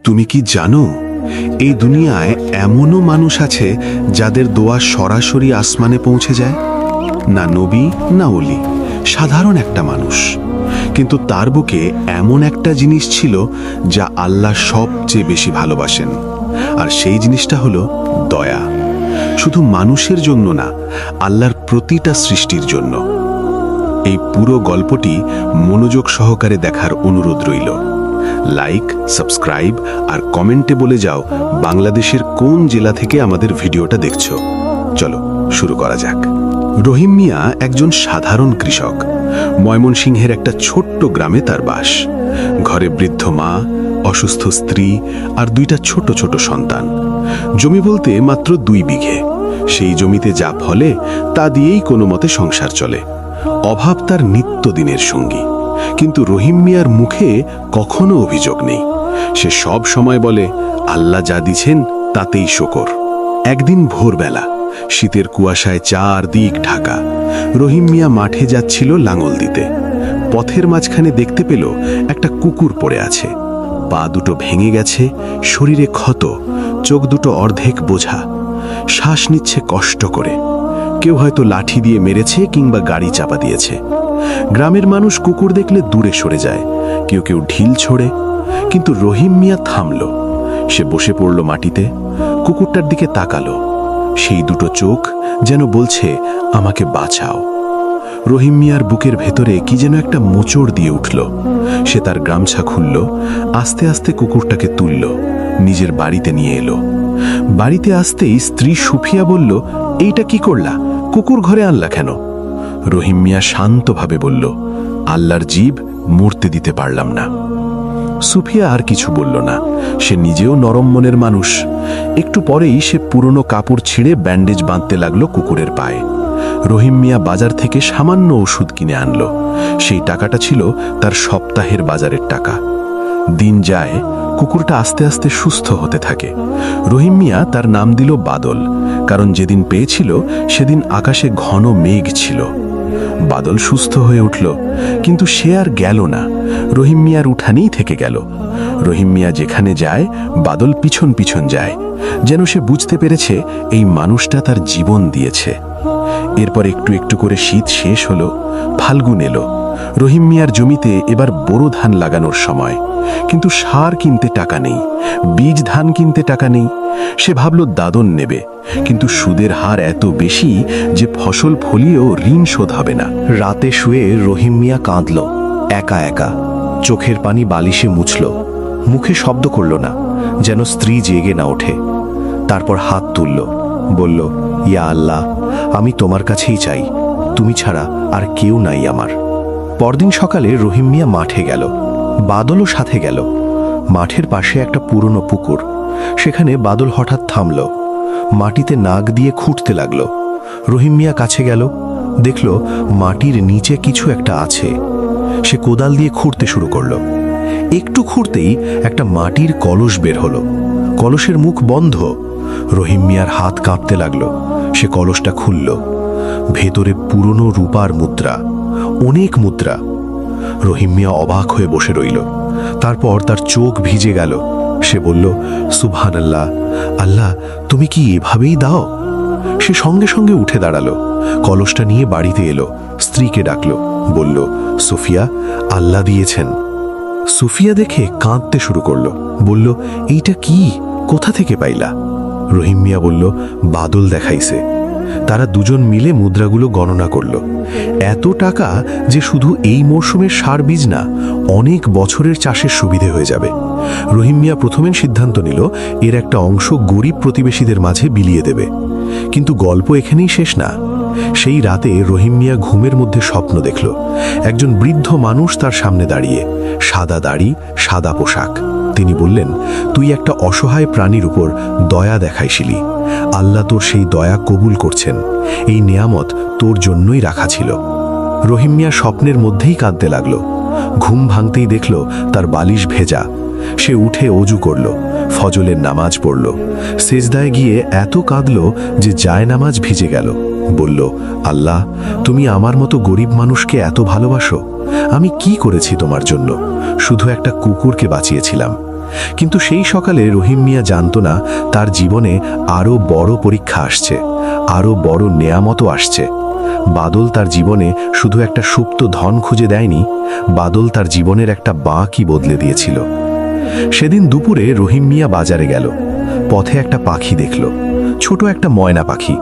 তুমি কি জানো, এই দুনিয়ায় এমনও মানুষ আছে যাদের দোয়া সরাসরি আসমানে পৌঁছে যায়? না নবী না ওলি, সাধারণ একটা মানুষ, কিন্তু তার বুকে এমন একটা জিনিস ছিল যা আল্লাহ সবচেয়ে বেশি ভালোবাসেন। আর সেই জিনিসটা হলো দয়া। শুধু মানুষের জন্য না, আল্লাহর প্রতিটা সৃষ্টির জন্য। এই পুরো গল্পটি মনোযোগ সহকারে দেখার অনুরোধ রইল। লাইক, সাবস্ক্রাইব আর কমেন্টে বলে যাও বাংলাদেশের কোন জেলা থেকে আমাদের ভিডিওটা দেখছো। চলো শুরু করা যাক। রহিম মিয়া একজন সাধারণ কৃষক। ময়মনসিংহের একটা ছোট্ট গ্রামে তার বাস। ঘরে বৃদ্ধ মা, অসুস্থ স্ত্রী আর দুইটা ছোট ছোট সন্তান। জমি বলতে মাত্র 2 বিঘে। সেই জমিতে যা ফলে তা দিয়েই কোনো মতে সংসার চলে। অভাব তার নিত্যদিনের সঙ্গী। কিন্তু রহিম মিয়ার মুখে কখনো অভিযোগ নেই। সে সব সময় বলে, আল্লাহ যা দিছেন তাতেই শকর। একদিন ভোরবেলা, শীতের কুয়াশায় চারদিক ঢাকা। রহিম মিয়া মাঠে যাচ্ছিল লাঙল দিতে। পথের মাঝখানে দেখতে পেল একটা কুকুর পড়ে আছে। পা দুটো ভেঙে গেছে, শরীরে ক্ষত, চোখ দুটো অর্ধেক বোঝা, শ্বাস নিচ্ছে কষ্ট করে। কেউ হয়তো লাঠি দিয়ে মেরেছে কিংবা গাড়ি চাপা দিয়েছে। গ্রামের মানুষ কুকুর দেখলে দূরে সরে যায়, কেউ কেউ ঢিল ছোড়ে। কিন্তু রহিম মিয়া থামল। সে বসে পড়ল মাটিতে, কুকুরটার দিকে তাকালো। সেই দুটো চোখ যেন বলছে, আমাকে বাঁচাও। রহিম মিয়ার বুকের ভেতরে কি যেন একটা মোচড় দিয়ে উঠল। সে তার গামছা খুলল, আস্তে আস্তে কুকুরটাকে তুলল, নিজের বাড়িতে নিয়ে এলো। বাড়িতে আসতেই স্ত্রী সুফিয়া বলল, এইটা কি করলা? কুকুর ঘরে আনলা কেন? রহিম মিয়া শান্তভাবে বলল, আল্লাহর জীব মরতে দিতে পারলাম না। সুফিয়া আর কিছু বলল না। সে নিজেও নরম মনের মানুষ। একটু পরেই সে পুরনো কাপড় ছিঁড়ে ব্যান্ডেজ বাঁধতে লাগলো কুকুরের পায়ে। রহিম মিয়া বাজার থেকে সামান্য ওষুধ কিনে আনলো। সেই টাকাটা ছিল তার সপ্তাহের বাজারের টাকা। দিন যায়, কুকুরটা আস্তে আস্তে সুস্থ হতে থাকে। রহিম মিয়া তার নাম দিল বাদল, কারণ যেদিন পেয়েছিল সেদিন আকাশে ঘন মেঘ ছিল। বাদল সুস্থ হয়ে উঠল, কিন্তু সে আর গেল না। রহিম মিয়ার উঠানেই থেকে গেল। রহিম মিয়া যেখানে যায়, বাদল পিছন পিছন যায়, যেন সে বুঝতে পেরেছে এই মানুষটা তার জীবন দিয়েছে। এরপর একটু একটু করে শীত শেষ হলো, ফাল্গুন এলো। রহিম মিয়ার জমিতে এবার বোরো ধান লাগানোর সময়। কিন্তু সার কিনতে টাকা নেই, বীজ ধান কিনতে টাকা নেই। সে ভাবল দাদন নেবে, কিন্তু সুদের হার এত বেশি যে ফসল ফলিয়েও ঋণ শোধ হবে না। রাতে শুয়ে রহিম মিয়া কাঁদল, একা একা। চোখের পানি বালিশে মুছল, মুখে শব্দ করল না, যেন স্ত্রী জেগে না ওঠে। তারপর হাত তুলল, বলল, ইয়া আল্লাহ, আমি তোমার কাছেই চাই, তুমি ছাড়া আর কেউ নাই আমার। পরদিন সকালে রহিম মিয়া মাঠে গেল। বাদলও সাথে গেল। মাঠের পাশে একটা পুরনো পুকুর। সেখানে বাদল হঠাৎ থামল, মাটিতে নাক দিয়ে খুঁড়তে লাগলো। রহিম মিয়া কাছে গেল, দেখল মাটির নিচে কিছু একটা আছে। সে কোদাল দিয়ে খুঁড়তে শুরু করলো। একটু খুঁড়তেই একটা মাটির কলস বের হলো। কলসের মুখ বন্ধ। রহিম মিয়ার হাত কাঁপতে লাগলো। সে কলসটা খুলল। ভেতরে পুরনো রূপার মুদ্রা, অনেক মুদ্রা। রহিম মিয়া অবাক হয়ে বসে রইল। তারপর তার চোখ ভিজে গেল। সে বলল, সুবহানাল্লাহ, আল্লাহ তুমি কি এভাবেই দাও? সে সঙ্গে সঙ্গে উঠে দাঁড়ালো, কলসটা নিয়ে বাড়িতে এলো, স্ত্রীকে ডাকলো, বলল, সুফিয়া, আল্লাহ দিয়েছেন। সুফিয়া দেখে কাঁদতে শুরু করলো, বলল, এইটা কি, কোথা থেকে পাইলা? রহিম মিয়া বলল, বাদল দেখাইছে। তারা দুজন মিলে মুদ্রাগুলো গণনা করল। এত টাকা যে শুধু এই মরশুমের সার বীজ না, অনেক বছরের চাষের সুবিধে হয়ে যাবে। রহিম মিয়া প্রথমে সিদ্ধান্ত নিল এর একটা অংশ গরিব প্রতিবেশীদের মাঝে বিলিয়ে দেবে। কিন্তু গল্প এখানেই শেষ না। সেই রাতে রহিম মিয়া ঘুমের মধ্যে স্বপ্ন দেখল। একজন বৃদ্ধ মানুষ তার সামনে দাঁড়িয়ে, সাদা দাড়ি, সাদা পোশাক। তিনি বললেন, তুই একটা অসহায় প্রাণীর উপর দয়া দেখাইছিলি, আল্লাহ তোর সেই দয়া কবুল করছেন। এই নেয়ামত তোর জন্যই রাখা ছিল। রহিম মিয়া স্বপ্নের মধ্যেই কাঁদতে লাগলো। ঘুম ভাঙতেই দেখল তার বালিশ ভেজা। সে উঠে অজু করল, ফজরের নামাজ পড়ল। সেজদায় গিয়ে এত কাঁদল যে জায়নামাজ ভিজে গেল। বলল, আল্লাহ তুমি আমার মতো গরিব মানুষকে এত ভালোবাসো। আমি কি করেছি তোমার জন্য? শুধু একটা কুকুরকে বাঁচিয়েছিলাম। কিন্তু সেই সকালে রহিম মিয়া জানত না তার জীবনে আরও বড় পরীক্ষা আসছে, আরও বড় নেয়ামতও আসছে। বাদল তার জীবনে শুধু একটা সুপ্ত ধন খুঁজে দেয়নি, বাদল তার জীবনের একটা বাঁকই বদলে দিয়েছিল। সেদিন দুপুরে রহিম মিয়া বাজারে গেল। পথে একটা পাখি দেখল, ছোট একটা ময়না পাখি।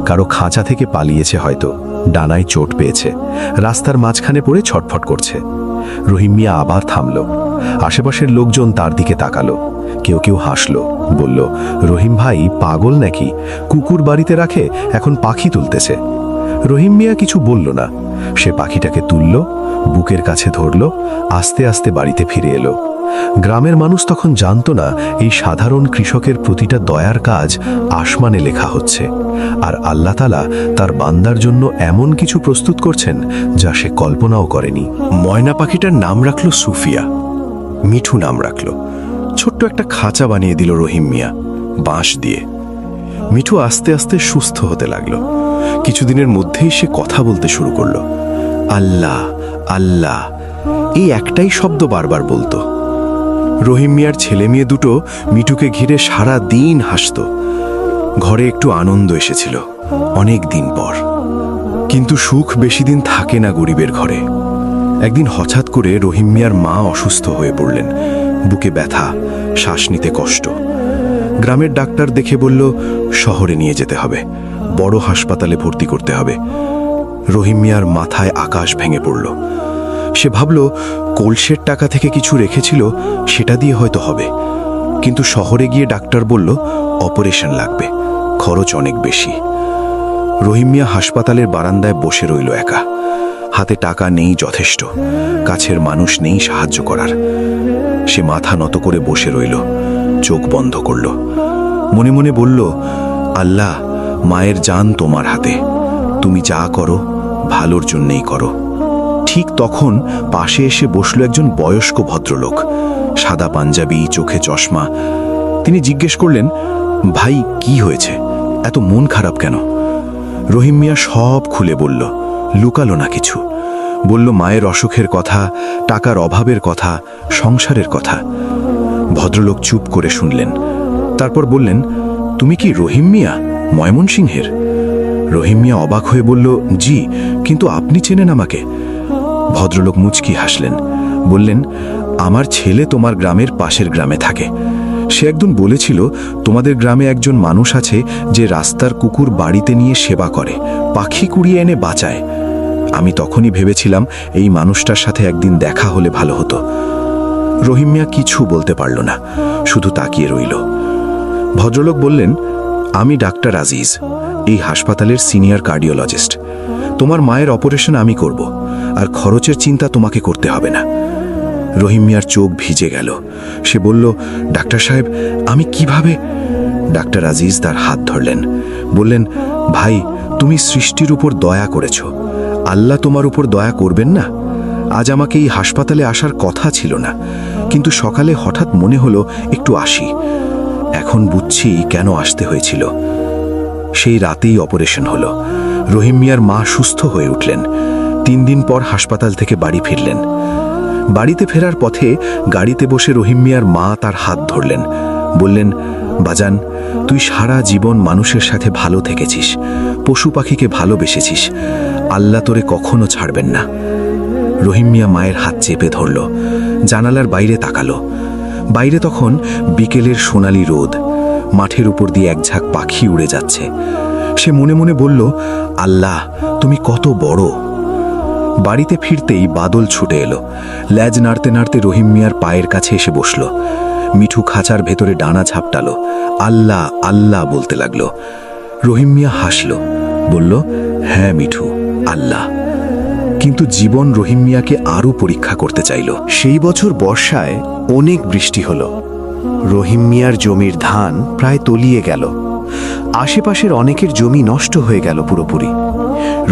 কারো খাঁচা থেকে পালিয়েছে হয়তো, ডানায় চোট পেয়েছে, রাস্তার মাঝখানে পড়ে ছটফট করছে। রহিম মিয়া আবার থামল। আশেপাশের লোকজন তার দিকে তাকালো। কেউ কেউ হাসল, বলল, রহিম ভাই পাগল নাকি? কুকুর বাড়িতে রাখে, এখন পাখি তুলতেছে। রহিম মিয়া কিছু বলল না। সে পাখিটাকে তুলল, বুকের কাছে ধরল, আস্তে আস্তে বাড়িতে ফিরে এলো। গ্রামের মানুষ তখন জানত না এই সাধারণ কৃষকের প্রতিটা দয়ার কাজ আসমানে লেখা হচ্ছে, আর আল্লাহ তাআলা তার বান্দার জন্য এমন কিছু প্রস্তুত করছেন যা সে কল্পনাও করেনি। ময়না পাখিটার নাম রাখল সুফিয়া, মিঠু নাম রাখল। ছোট্ট একটা খাঁচা বানিয়ে দিল রহিম মিয়া বাঁশ দিয়ে। মিঠু আস্তে আস্তে সুস্থ হতে লাগলো। কিছুদিনের মধ্যেই সে কথা বলতে শুরু করলো। আল্লাহ আল্লাহ, এই একটাই শব্দ বারবার বলতো। রহিম মিয়ার ছেলে মেয়ে দুটো মিঠুকে ঘিরে সারা দিন হাসত। ঘরে একটু আনন্দ এসেছিল অনেক দিন পর। কিন্তু সুখ বেশি দিন থাকে না গরিবের ঘরে। একদিন হঠাৎ করে রহিম মিয়ার মা অসুস্থ হয়ে পড়লেন। বুকে ব্যথা, শ্বাস নিতে কষ্ট। গ্রামের ডাক্তার দেখে বলল, শহরে নিয়ে যেতে হবে, বড় হাসপাতালে ভর্তি করতে হবে। রহিম মিয়ার মাথায় আকাশ ভেঙে পড়ল। সে ভাবল, কলসের টাকা থেকে কিছু রেখেছিল, সেটা দিয়ে হয়তো হবে। কিন্তু শহরে গিয়ে ডাক্তার বলল, অপারেশন লাগবে, খরচ অনেক বেশি। রহিম মিয়া হাসপাতালের বারান্দায় বসে রইল একা। হাতে টাকা নেই যথেষ্ট, কাছের মানুষ নেই সাহায্য করার। সে মাথা নত করে বসে রইল, চোখ বন্ধ করল। মনে মনে বলল, আল্লাহ, মায়ের জান তোমার হাতে, তুমি যা করো ভালোর জন্যেই করো। ঠিক তখন পাশে এসে বসল একজন বয়স্ক ভদ্রলোক, সাদা পাঞ্জাবি, চোখে চশমা। তিনি জিজ্ঞেস করলেন, ভাই কি হয়েছে, এত মন খারাপ কেন? রহিম মিয়া সব খুলে বলল, লুকালো না কিছু। বলল মায়ের অসুখের কথা, টাকার অভাবের কথা, সংসারের কথা। ভদ্রলোক চুপ করে শুনলেন। তারপর বললেন, তুমি কি রহিম মিয়া, ময়মনসিংহের? রহিম মিয়া অবাক হয়ে বলল, জি, কিন্তু আপনি চেনেন আমাকে? ভদ্রলোক মুচকি হাসলেন, বললেন, আমার ছেলে তোমার গ্রামের পাশের গ্রামে থাকে। সে একদিন বলেছিল, তোমাদের গ্রামে একজন মানুষ আছে যে রাস্তার কুকুর বাড়িতে নিয়ে সেবা করে, পাখি কুড়িয়ে এনে বাঁচায়। আমি তখনই ভেবেছিলাম এই মানুষটার সাথে একদিন দেখা হলে ভালো হতো। রহিম মিয়া কিছু বলতে পারল না, শুধু তাকিয়ে রইল। ভদ্রলোক বললেন, আমি ডাক্তার আজিজ, এই হাসপাতালের সিনিয়র কার্ডিওলজিস্ট। তোমার মায়ের অপারেশন আমি করব, আর খরচের চিন্তা তোমাকে করতে হবে না। রহিম মিয়ার চোখ ভিজে গেল। সে বলল, ডাক্তার সাহেব, আমি কিভাবে? ডাক্তার আজিজ তার হাত ধরলেন, বললেন, ভাই, তুমি সৃষ্টির উপর দয়া করেছ, আল্লাহ তোমার উপর দয়া করবেন না? আজ আমাকে এই হাসপাতালে আসার কথা ছিল না, কিন্তু সকালে হঠাৎ মনে হলো একটু আসি। এখন বুঝছি কেন আসতে হয়েছিল। সেই রাতেই অপারেশন হলো। রহিম মিয়ার মা সুস্থ হয়ে উঠলেন। 3 দিন পর হাসপাতাল থেকে বাড়ি ফিরলেন। বাড়িতে ফেরার পথে গাড়িতে বসে রহিম মিয়ার মা তার হাত ধরলেন, বললেন, বাজান, তুই সারা জীবন মানুষের সাথে ভালো থেকেছিস, পশু পাখিকে ভালোবেসেছিস, আল্লাহ তোরে কখনো ছাড়বেন না। রহিম মিয়া মায়ের হাত চেপে ধরল, জানালার বাইরে তাকালো। বাইরে তখন বিকেলের সোনালি রোদ, মাঠের উপর দিয়ে এক ঝাঁক পাখি উড়ে যাচ্ছে। সে মনে মনে বলল, আল্লাহ, তুমি কত বড়। বাড়িতে ফিরতেই বাদল ছুটে এলো। ল্যাজ নাড়তে নাড়তে রহিম মিয়ার পায়ের কাছে এসে বসল। মিঠু খাঁচার ভেতরে ডানা ঝাপটালো, আল্লাহ আল্লাহ বলতে লাগলো। রহিম মিয়া হাসল, বলল, হ্যাঁ মিঠু, আল্লাহ। কিন্তু জীবন রহিম মিয়াকে আরও পরীক্ষা করতে চাইল। সেই বছর বর্ষায় অনেক বৃষ্টি হলো। রহিম মিয়ার জমির ধান প্রায় তলিয়ে গেল। আশেপাশের অনেকের জমি নষ্ট হয়ে গেল পুরোপুরি।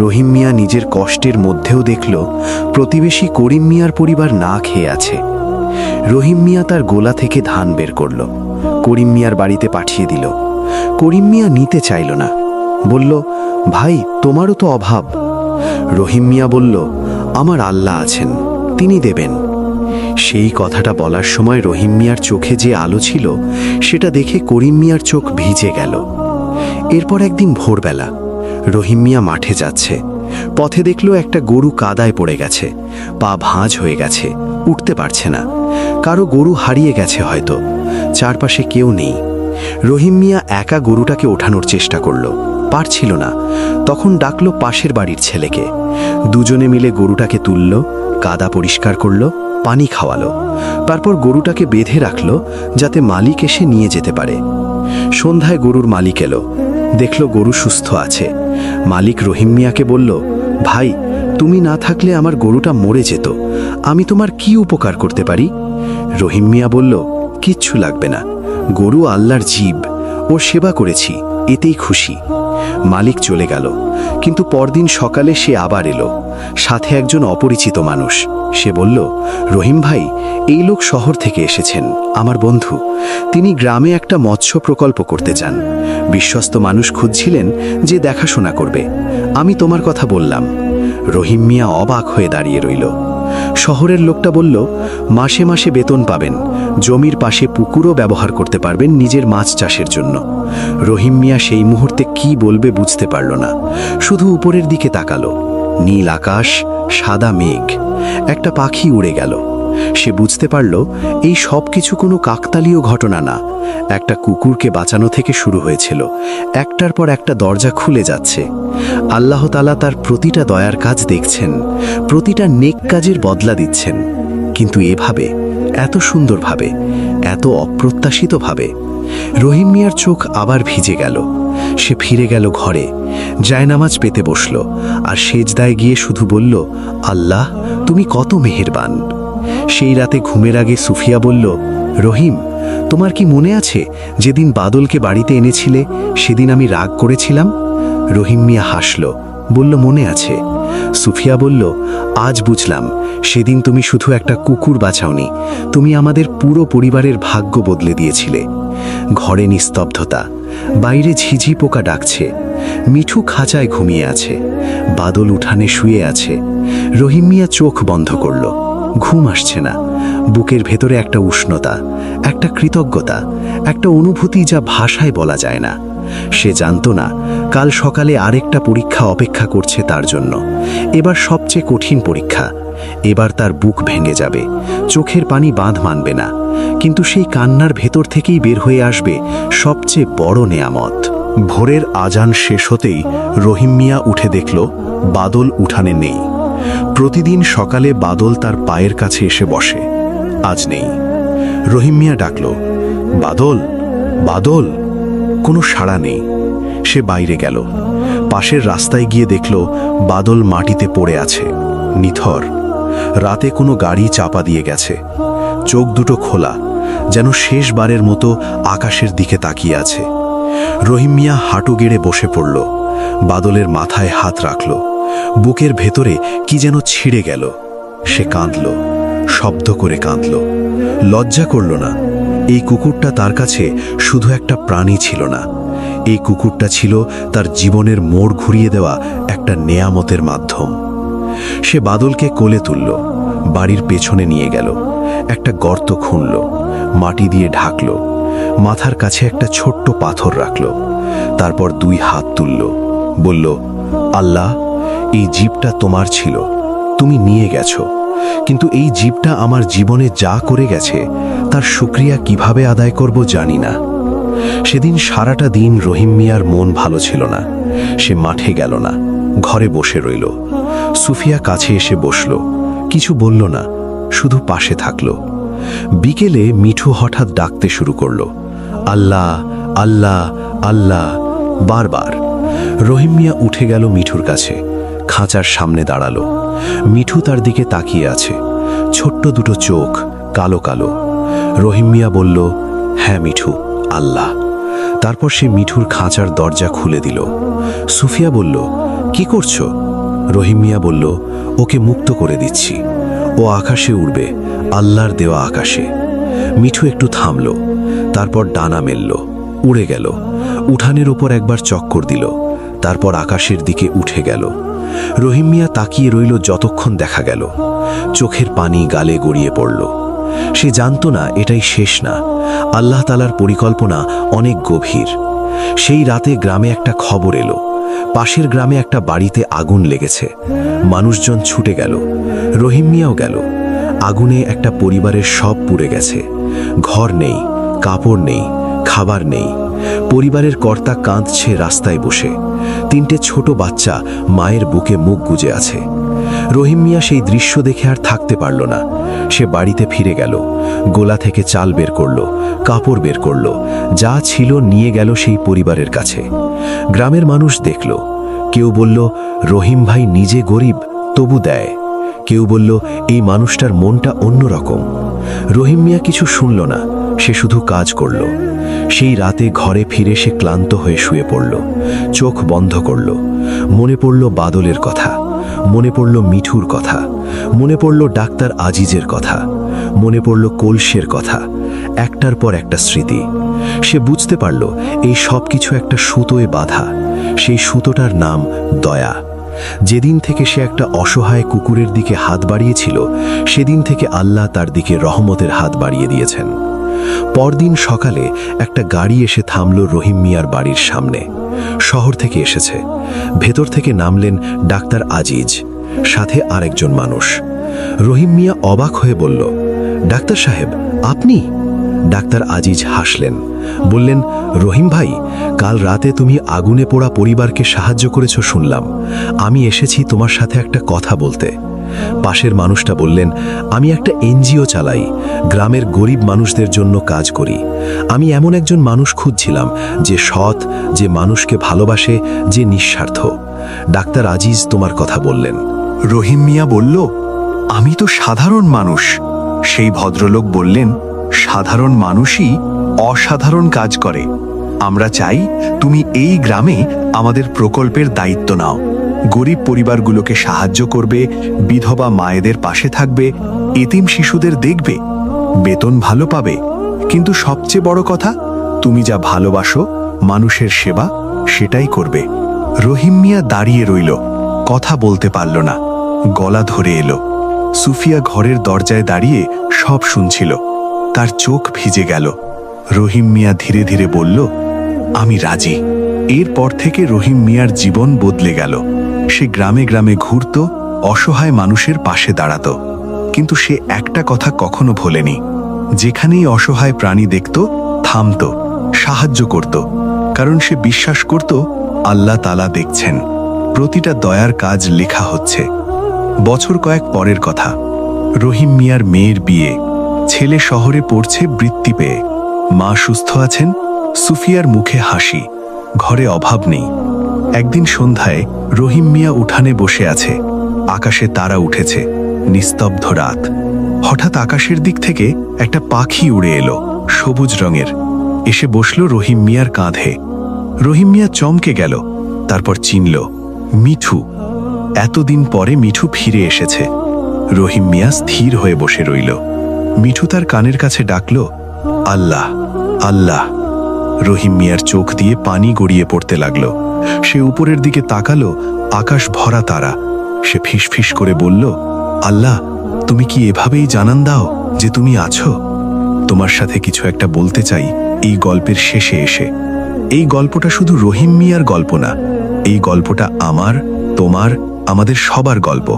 রহিম মিয়া নিজের কষ্টের মধ্যেও দেখল প্রতিবেশী করিম মিয়ার পরিবার না খেয়ে আছে। রহিম মিয়া তার গোলা থেকে ধান বের করল, করিম মিয়ার বাড়িতে পাঠিয়ে দিল। করিম মিয়া নিতে চাইল না, বলল, ভাই, তোমারও তো অভাব। রহিম মিয়া বলল, আমার আল্লাহ আছেন, তিনি দেবেন। সেই কথাটা বলার সময় রহিম মিয়ার চোখে যে আলো ছিল সেটা দেখে করিম মিয়ার চোখ ভিজে গেল। এরপর একদিন ভোরবেলা রহিম মিয়া মাঠে যাচ্ছে। পথে দেখল একটা গরু কাদায় পড়ে গেছে, পা ভাঁজ হয়ে গেছে, উঠতে পারছে না। কারো গরু হারিয়ে গেছে হয়তো, চারপাশে কেউ নেই। রহিম মিয়া একা গরুটাকে ওঠানোর চেষ্টা করল, পারছিল না। তখন ডাকলো পাশের বাড়ির ছেলেকে। দুজনে মিলে গরুটাকে তুলল, কাদা পরিষ্কার করলো, পানি খাওয়ালো। তারপর গরুটাকে বেঁধে রাখলো যাতে মালিক এসে নিয়ে যেতে পারে। সন্ধ্যায় গরুর মালিক এলো, দেখলো গরু সুস্থ আছে। মালিক রহিম মিয়াকে বলল, ভাই, তুমি না থাকলে আমার গরুটা মরে যেত, আমি তোমার কি উপকার করতে পারি? রহিম মিয়া বলল, কিচ্ছু লাগবে না, গরু আল্লাহর জীব, ওর সেবা করেছি, এতেই খুশি। মালিক চলে গেল, কিন্তু পরদিন সকালে সে আবার এলো, সাথে একজন অপরিচিত মানুষ। সে বলল, রহিম ভাই, এই লোক শহর থেকে এসেছেন, আমার বন্ধু। তিনি গ্রামে একটা মৎস্য প্রকল্প করতে চান। বিশ্বস্ত মানুষ খুঁজছিলেন যে দেখাশোনা করবে। আমি তোমার কথা বললাম। রহিম মিয়া অবাক হয়ে দাঁড়িয়ে রইল। শহরের লোকটা বলল, মাসে মাসে বেতন পাবেন, জমির পাশে পুকুরও ব্যবহার করতে পারবেন নিজের মাছ চাষের জন্য। রহিম মিয়া সেই মুহূর্তে কি বলবে বুঝতে পারল না, শুধু উপরের দিকে তাকালো। নীল আকাশ, সাদা মেঘ, একটা পাখি উড়ে গেল। সে বুঝতে পারল এই সব কিছু কোনো কাকতালীয় ঘটনা না, একটা কুকুরকে বাঁচানো থেকে শুরু হয়েছিল। একটার পর একটা দরজা খুলে যাচ্ছে। আল্লাহ তাআলা তার প্রতিটা দয়ার কাজ দেখছেন, প্রতিটা নেক কাজের বদলা দিচ্ছেন। কিন্তু এভাবে, এত সুন্দরভাবে, এত অপ্রত্যাশিতভাবে। রহিম মিয়ার চোখ আবার ভিজে গেল। সে ফিরে গেল ঘরে, জায়নামাজ পেতে বসল, আর সেজদায় গিয়ে শুধু বলল, আল্লাহ, তুমি কত মেহেরবান। সেই রাতে ঘুমের আগে সুফিয়া বলল, রহিম, তোমার কি মনে আছে যেদিন বাদলকে বাড়িতে এনেছিলে সেদিন আমি রাগ করেছিলাম? রহিম মিয়া হাসল, বলল, মনে আছে। সুফিয়া বলল, আজ বুঝলাম, সেদিন তুমি শুধু একটা কুকুর বাঁচাওনি, তুমি আমাদের পুরো পরিবারের ভাগ্য বদলে দিয়েছিলে। ঘরে নিস্তব্ধতা, বাইরে ঝিঝি পোকা ডাকছে। মিঠু খাঁচায় ঘুমিয়ে আছে, বাদল উঠানে শুয়ে আছে। রহিম মিয়া চোখ বন্ধ করল, ঘুম আসছে না। বুকের ভেতরে একটা উষ্ণতা, একটা কৃতজ্ঞতা, একটা অনুভূতি যা ভাষায় বলা যায় না। সে জানত না কাল সকালে আরেকটা পরীক্ষা অপেক্ষা করছে তার জন্য। এবার সবচেয়ে কঠিন পরীক্ষা। এবার তার বুক ভেঙে যাবে, চোখের পানি বাঁধ মানবে না, কিন্তু সেই কান্নার ভেতর থেকেই বের হয়ে আসবে সবচেয়ে বড় নেয়ামত। ভোরের আজান শেষ হতেই রহিম মিয়া উঠে দেখল বাদল উঠানে নেই। প্রতিদিন সকালে বাদল তার পায়ের কাছে এসে বসে, আজ নেই। রহিম মিয়া ডাকল, বাদল, বাদল। কোনো সাড়া নেই। সে বাইরে গেল, পাশের রাস্তায় গিয়ে দেখল বাদল মাটিতে পড়ে আছে, নিথর। রাতে কোনো গাড়ি চাপা দিয়ে গেছে। চোখ দুটো খোলা, যেন শেষবারের মতো আকাশের দিকে তাকিয়ে আছে। রহিম মিয়া হাঁটু গেড়ে বসে পড়ল, বাদলের মাথায় হাত রাখল। বুকের ভেতরে কি যেন ছিঁড়ে গেল। সে কাঁদল, শব্দ করে কাঁদল। লজ্জা করল না। এই কুকুরটা তার কাছে শুধু একটা প্রাণী ছিল না, এই কুকুরটা ছিল তার জীবনের মোড় ঘুরিয়ে দেওয়া একটা নেয়ামতের মাধ্যম। সে বাদলকে কোলে তুলল, বাড়ির পেছনে নিয়ে গেল, একটা গর্ত খুঁড়ল, মাটি দিয়ে ঢাকল, মাথার কাছে একটা ছোট্ট পাথর রাখল। তারপর দুই হাত তুলল, বলল, আল্লাহ, এই জীবটা তোমার ছিল, তুমি নিয়ে গেছো, কিন্তু এই জীবটা আমার জীবনে যা করে গেছে তার শুকরিয়া কিভাবে আদায় করব জানি না। সেদিন সারাটা দিন রহিম মিয়ার মন ভালো ছিল না। সে মাঠে গেল না, ঘরে বসে রইল। সুফিয়া কাছে এসে বসল, কিছু বলল না, শুধু পাশে থাকল। বিকেলে মিঠু হঠাৎ ডাকতে শুরু করল, আল্লাহ, আল্লাহ, আল্লাহ, বারবার। রহিম মিয়া উঠে গেল মিঠুর কাছে, খাঁচার সামনে দাঁড়ালো। মিঠু তার দিকে তাকিয়ে আছে, ছোট্ট দুটো চোখ, কালো কালো। রহিম মিয়া বলল, হ্যাঁ মিঠু, আল্লাহ। তারপর সে মিঠুর খাঁচার দরজা খুলে দিল। সুফিয়া বলল, কি করছো? রহিম মিয়া বলল, ওকে মুক্ত করে দিচ্ছি, ও আকাশে উড়বে, আল্লাহর দেওয়া আকাশে। মিঠু একটু থামল, তারপর ডানা মেলল, উড়ে গেল। উঠানের ওপর একবার চক্কর দিল, তারপর আকাশের দিকে উঠে গেল। রহিম মিয়া তাকিয়ে রইল যতক্ষণ দেখা গেল। চোখের পানি গালে গড়িয়ে পড়ল। সে জানত না এটাই শেষ না, আল্লাহ তাআলার পরিকল্পনা অনেক গভীর। সেই রাতে গ্রামে একটা খবর এলো, পাশের গ্রামে একটা বাড়িতে আগুন লেগেছে। মানুষজন ছুটে গেল, রহিম মিয়াও গেল। আগুনে একটা পরিবারের সব পুড়ে গেছে। ঘর নেই, কাপড় নেই, খাবার নেই। পরিবারের কর্তা কাঁদছে রাস্তায় বসে। 3টে ছোট বাচ্চা মায়ের বুকে মুখ গুজে আছে। রহিম মিয়া সেই দৃশ্য দেখে আর থাকতে পারল না। সে বাড়িতে ফিরে গেল, গোলা থেকে চাল বের করল, কাপড় বের করল, যা ছিল নিয়ে গেল সেই পরিবারের কাছে। গ্রামের মানুষ দেখল, কেউ বলল রহিম ভাই নিজে গরিব তবু দেয়, কেউ বলল এই মানুষটার মনটা অন্যরকম। রহিম মিয়া কিছু শুনল না, সে শুধু কাজ করল। সেই রাতে ঘরে ফিরে সে ক্লান্ত হয়ে শুয়ে পড়ল, চোখ বন্ধ করল। মনে পড়ল বাদলের কথা, মনে পড়ল মিঠুর কথা, মনে পড়ল ডাক্তার আজিজের কথা, মনে পড়ল কলসের কথা। একটার পর একটা স্মৃতি। সে বুঝতে পারল এই সব কিছু একটা সুতোয় বাঁধা। সেই সুতোটার নাম দয়া। যেদিন থেকে সে একটা অসহায় কুকুরের দিকে হাত বাড়িয়েছিল, সেদিন থেকে আল্লাহ তার দিকে রহমতের হাত বাড়িয়ে দিয়েছেন। পরদিন সকালে একটা গাড়ি এসে থামল রহিম মিয়ার বাড়ির সামনে। শহর থেকে এসেছে। ভেতর থেকে নামলেন ডাক্তার আজিজ, সাথে আরেকজন মানুষ। রহিম মিয়া অবাক হয়ে বলল, ডাক্তার সাহেব আপনি? ডাক্তার আজিজ হাসলেন, বললেন, রহিম ভাই, কাল রাতে তুমি আগুনে পোড়া পরিবারকে সাহায্য করেছ শুনলাম। আমি এসেছি তোমার সাথে একটা কথা বলতে। পাশের মানুষটা বললেন, আমি একটা এনজিও চালাই, গ্রামের গরিব মানুষদের জন্য কাজ করি। আমি এমন একজন মানুষ খুঁজছিলাম যে সৎ, যে মানুষকে ভালোবাসে, যে নিঃস্বার্থ। ডাক্তার আজিজ তোমার কথা বললেন। রহিম মিয়া বলল, আমি তো সাধারণ মানুষ। সেই ভদ্রলোক বললেন, সাধারণ মানুষই অসাধারণ কাজ করে। আমরা চাই তুমি এই গ্রামে আমাদের প্রকল্পের দায়িত্ব নাও। গরিব পরিবারগুলোকে সাহায্য করবে, বিধবা মায়েদের পাশে থাকবে, এতিম শিশুদের দেখবে, বেতন ভালো পাবে। কিন্তু সবচেয়ে বড় কথা, তুমি যা ভালোবাসো মানুষের সেবা, সেটাই করবে। রহিম মিয়া দাঁড়িয়ে রইল, কথা বলতে পারল না, গলা ধরে এলো। সুফিয়া ঘরের দরজায় দাঁড়িয়ে সব শুনছিল। তার চোখ ভিজে গেল। রহিম মিয়া ধীরে ধীরে বলল, আমি রাজি। এরপর থেকে রহিম মিয়ার জীবন বদলে গেল। সে গ্রামে গ্রামে ঘুরত, অসহায় মানুষের পাশে দাঁড়াত। কিন্তু সে একটা কথা কখনো ভোলেনি, যেখানেই অসহায় প্রাণী দেখত থামত, সাহায্য করত। কারণ সে বিশ্বাস করত আল্লাহ তাআলা দেখছেন, প্রতিটা দয়ার কাজ লেখা হচ্ছে। বছর কয়েক পরের কথা, রহিম মিয়ার মেয়ের বিয়ে। ছেলে শহরে পড়ছে বৃত্তি পেয়ে। মা সুস্থ আছেন, সুফিয়ার মুখে হাসি, ঘরে অভাব নেই। একদিন সন্ধ্যায় রহিম মিয়া উঠানে বসে আছে। আকাশে তারা উঠেছে, নিস্তব্ধ রাত। হঠাৎ আকাশের দিক থেকে একটা পাখি উড়ে এলো, সবুজ রঙের। এসে বসল রহিম মিয়ার কাঁধে। রহিম মিয়া চমকে গেল, তারপর চিনল, মিঠু। এতদিন পরে মিঠু ফিরে এসেছে। রহিম মিয়া স্থির হয়ে বসে রইল। মিঠু তার কানের কাছে ডাকল, আল্লাহ আল্লাহ। রহিম মিয়ার চোখ দিয়ে পানি গড়িয়ে পড়তে লাগলো। সে উপরের দিকে তাকালো, আকাশ ভরা তারা। সে ফিসফিস করে বলল, আল্লাহ, তুমি কি এভাবেই জানান দাও যে তুমি আছো? তোমার সাথে কিছু একটা বলতে চাই এই গল্পের শেষে এসে। এই গল্পটা শুধু রহিম মিয়ার গল্প না, এই গল্পটা আমার, তোমার, আমাদের সবার গল্প।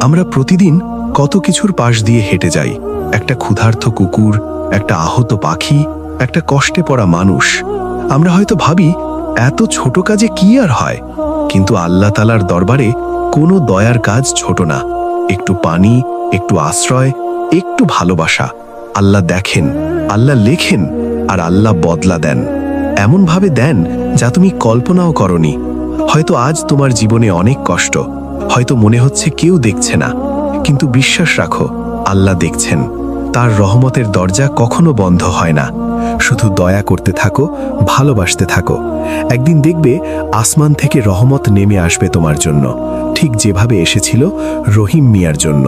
আমরা প্রতিদিন কত কিছুর পাশ দিয়ে হেঁটে যাই। একটা ক্ষুধার্ত কুকুর, একটা আহত পাখি, একটা কষ্টে পড়া মানুষ। আমরা হয়তো ভাবি এত ছোট কাজে কি আর হয়, কিন্তু আল্লাহ তাআলার দরবারে কোনো দয়ার কাজ ছোট না। একটু পানি, একটু আশ্রয়, একটু ভালোবাসা। আল্লাহ দেখেন, আল্লাহ লেখেন, আর আল্লাহ বদলা দেন। এমনভাবে দেন যা তুমি কল্পনাও করনি। হয়তো আজ তোমার জীবনে অনেক কষ্ট, হয়তো মনে হচ্ছে কেউ দেখছে না, কিন্তু বিশ্বাস রাখো, আল্লাহ দেখছেন। তার রহমতের দরজা কখনো বন্ধ হয় না। শুধু দয়া করতে থাকো, ভালোবাসতে থাকো। একদিন দেখবে আসমান থেকে রহমত নেমে আসবে তোমার জন্য, ঠিক যেভাবে এসেছিল রহিম মিয়ার জন্য।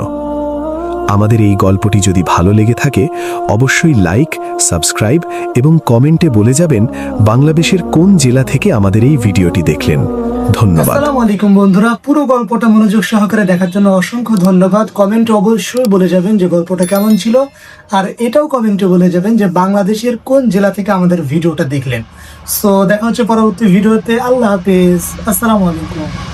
আমাদের এই গল্পটি যদি ভালো লেগে থাকে, অবশ্যই লাইক, সাবস্ক্রাইব এবং কমেন্টে বলে যাবেন বাংলাদেশের কোন জেলা থেকে আমাদের এই ভিডিওটি দেখলেন। ধন্যবাদ। আসসালামু আলাইকুম বন্ধুরা, পুরো গল্পটা মনোযোগ সহকারে দেখার জন্য অসংখ্য ধন্যবাদ। কমেন্টে অবশ্যই বলে যাবেন যে গল্পটা কেমন ছিল, আর এটাও কমেন্টে বলে যাবেন যে বাংলাদেশের কোন জেলা থেকে আমাদের ভিডিওটা দেখলেন। সো দেখা হচ্ছে পরবর্তী ভিডিওতে। আল্লাহ হাফেজ, আসসালামু আলাইকুম।